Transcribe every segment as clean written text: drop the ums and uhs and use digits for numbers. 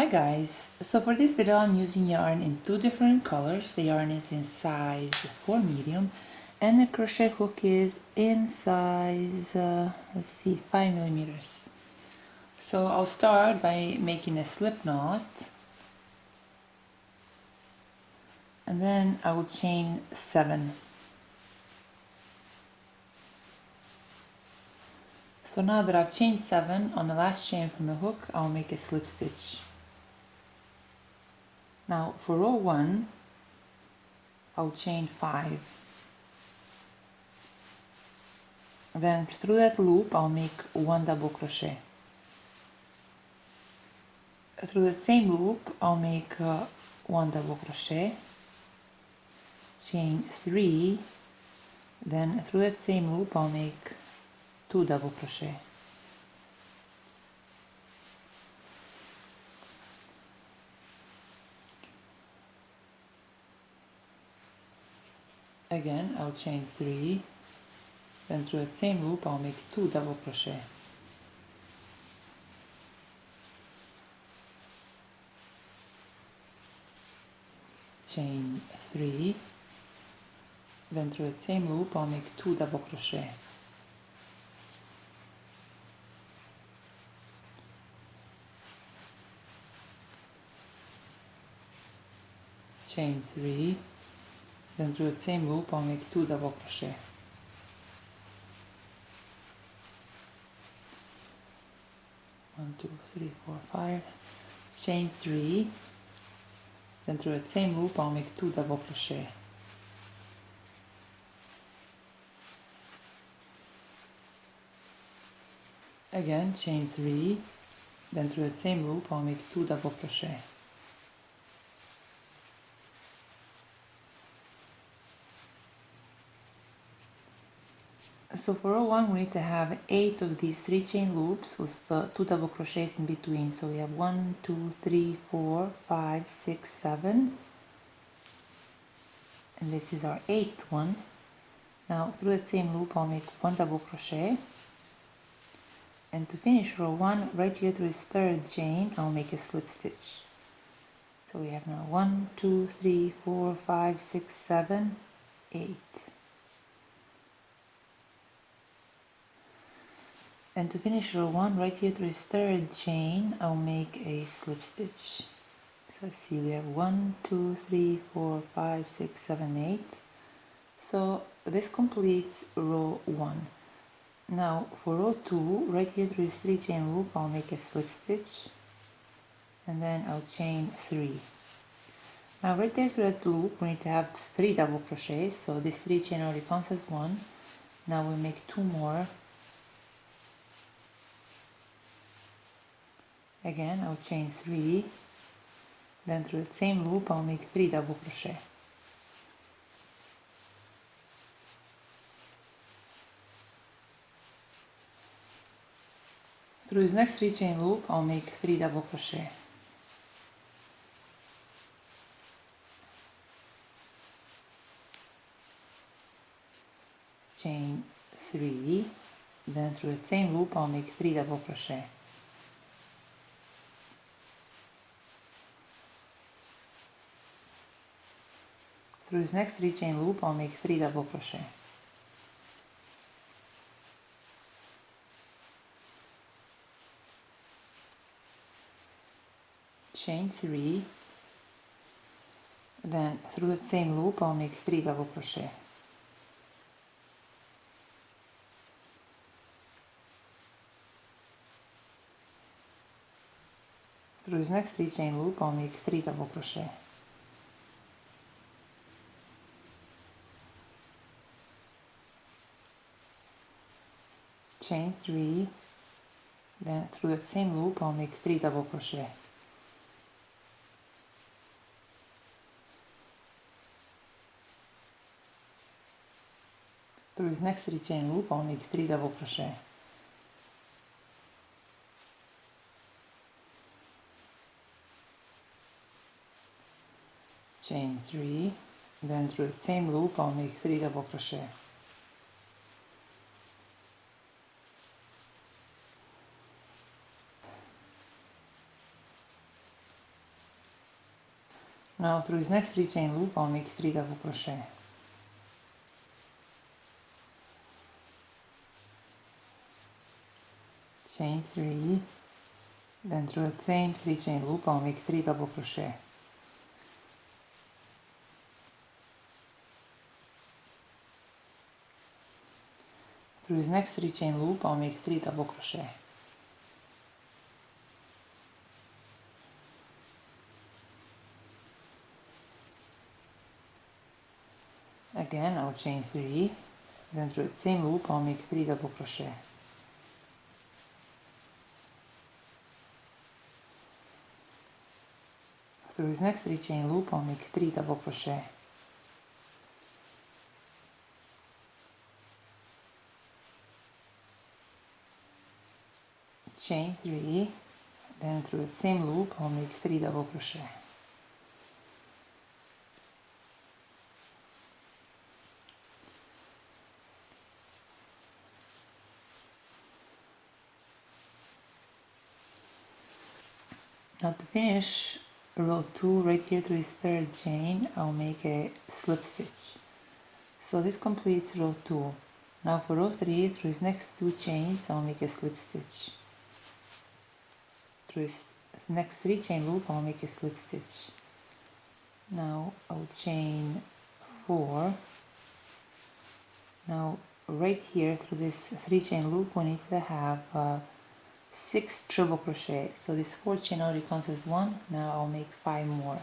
guys, so for this video I'm using yarn in two different colors. The yarn is in size 4 medium and the crochet hook is in size, let's see, 5 millimeters. So I'll start by making a slip knot and then I will chain 7. So now that I've chained 7, on the last chain from the hook I'll make a slip stitch. Now for row 1 I'll chain 5. Then through that loop I'll make 1 double crochet. Through that same loop I'll make 1 double crochet, chain 3, then through that same loop I'll make 2 double crochet. Again I'll chain 3, then through that same loop I'll make 2 double crochet. Chain 3, then through that same loop I'll make 2 double crochet. Chain 3, then through the same loop I'll make 2 double crochet. One, two, three, four, 5. Chain 3, then through the same loop I'll make 2 double crochet. Again chain 3, then through the same loop I'll make 2 double crochet. So for row 1 we need to have 8 of these 3 chain loops with 2 double crochets in between. So we have 1, 2, 3, 4, 5, 6, 7, and this is our 8th one. Now through that same loop I'll make 1 double crochet, and to finish row 1 right here through this 3rd chain I'll make a slip stitch. So we have now 1, 2, 3, 4, 5, 6, 7, 8. And to finish row 1 right here through this 3rd chain I'll make a slip stitch. So let's see, we have 1, 2, 3, 4, 5, 6, 7, 8. So this completes row 1. Now for row 2 right here through this 3 chain loop I'll make a slip stitch and then I'll chain 3. Now right there through that loop we need to have 3 double crochets, so this 3 chain already counts as 1. Now we'll make 2 more. Again I'll chain 3, then through the same loop I'll make 3 double crochet. Through this next 3 chain loop I'll make 3 double crochet. Chain 3, then through the same loop I'll make 3 double crochet. Through this next 3 chain loop I'll make 3 double crochet. Chain 3, then through the same loop I'll make 3 double crochet. Through this next 3 chain loop I'll make 3 double crochet. Chain 3, then through that same loop I'll make 3 double crochet. Through this next 3 chain loop I'll make 3 double crochet. Chain 3, then through the same loop I'll make 3 double crochet. Now through this next 3 chain loop I'll make 3 double crochet. Chain 3, then through the same 3 chain loop I'll make 3 double crochet. Through this next 3 chain loop I'll make 3 double crochet. Again I'll chain 3, then through the same loop I'll make 3 double crochet. Through this next 3 chain loop I'll make 3 double crochet. Chain 3, then through the same loop I'll make 3 double crochet. Now to finish row 2 right here through this 3rd chain I'll make a slip stitch. So this completes row 2. Now for row 3 through these next 2 chains I'll make a slip stitch. Through this next 3 chain loop I'll make a slip stitch. Now I'll chain 4. Now right here through this 3 chain loop we need to have 6 treble crochet. So this 4th chain already counts as 1. Now I'll make 5 more.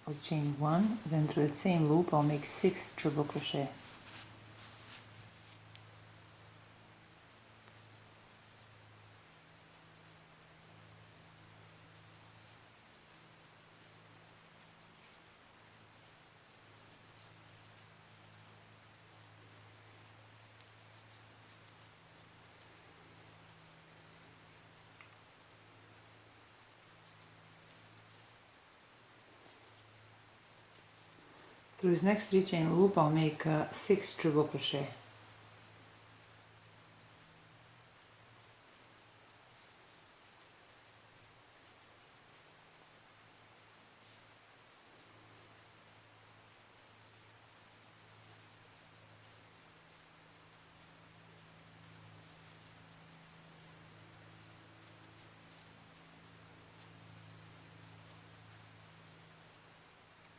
I'll chain 1, then through the same loop I'll make 6 treble crochet. Through this next 3 chain loop I'll make 6 treble crochet.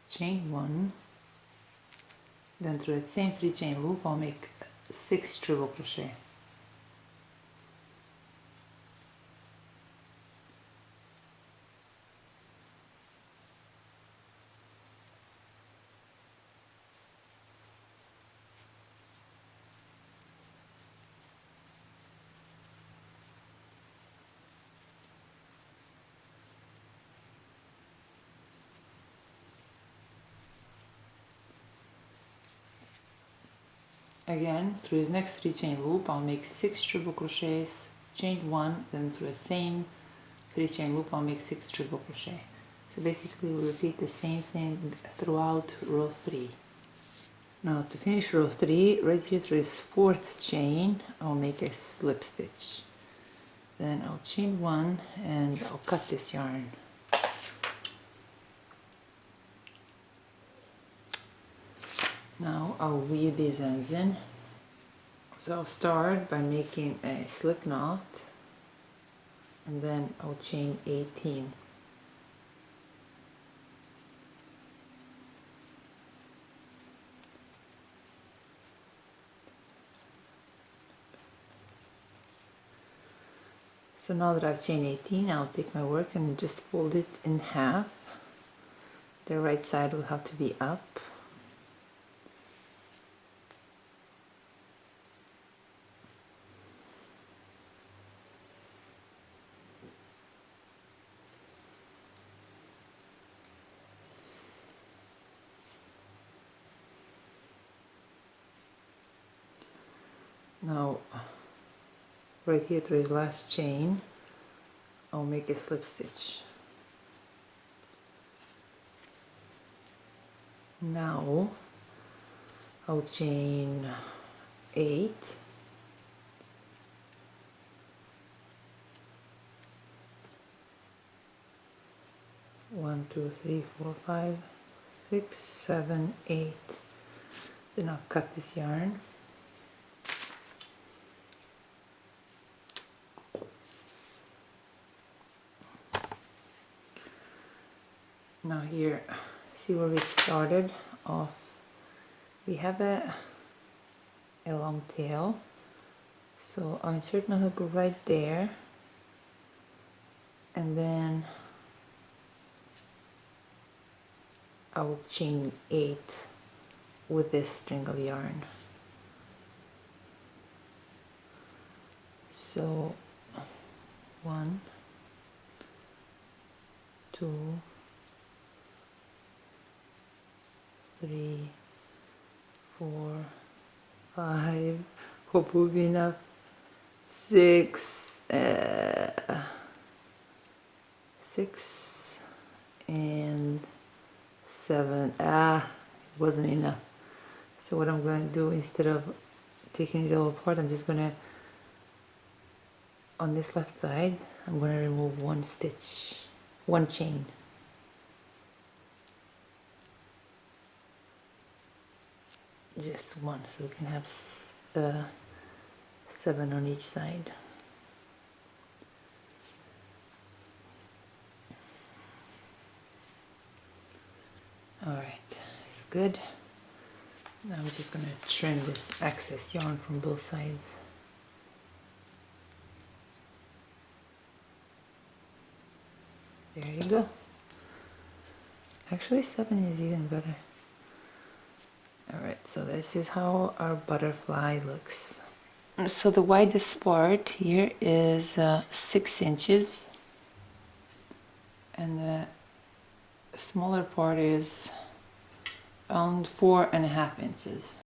Chain 1, then through the same 3 chain loop I'll make 6 treble crochet. Again, through this next 3 chain loop I'll make 6 triple crochets, chain 1, then through the same 3 chain loop I'll make 6 triple crochet. So basically we repeat the same thing throughout row 3. Now to finish row 3, right here through this 4th chain I'll make a slip stitch. Then I'll chain 1 and I'll cut this yarn. Now I'll weave these ends in. So I'll start by making a slip knot and then I'll chain 18. So now that I've chained 18, I'll take my work and just fold it in half. The right side will have to be up. Now right here to his last chain I'll make a slip stitch. Now I'll chain 8, one, 2, 3, 4, 5, 6, 7, 8. Then I'll cut this yarn. Now here, see where we started off? We have a long tail, so I'll insert my hook right there, and then I will chain 8 with this string of yarn. So 1, 2, 3, 4, 5, hope will be enough, 6, 6 and 7. It wasn't enough. So what I'm going to do, instead of taking it all apart, I'm just going to, on this left side, I'm going to remove one stitch, one chain. Just one, so we can have 7 on each side. Alright, it's good. Now I'm just going to trim this excess yarn from both sides. There you go. Actually 7 is even better. Alright, so this is how our butterfly looks. So the widest part here is 6 inches, and the smaller part is around 4.5 inches.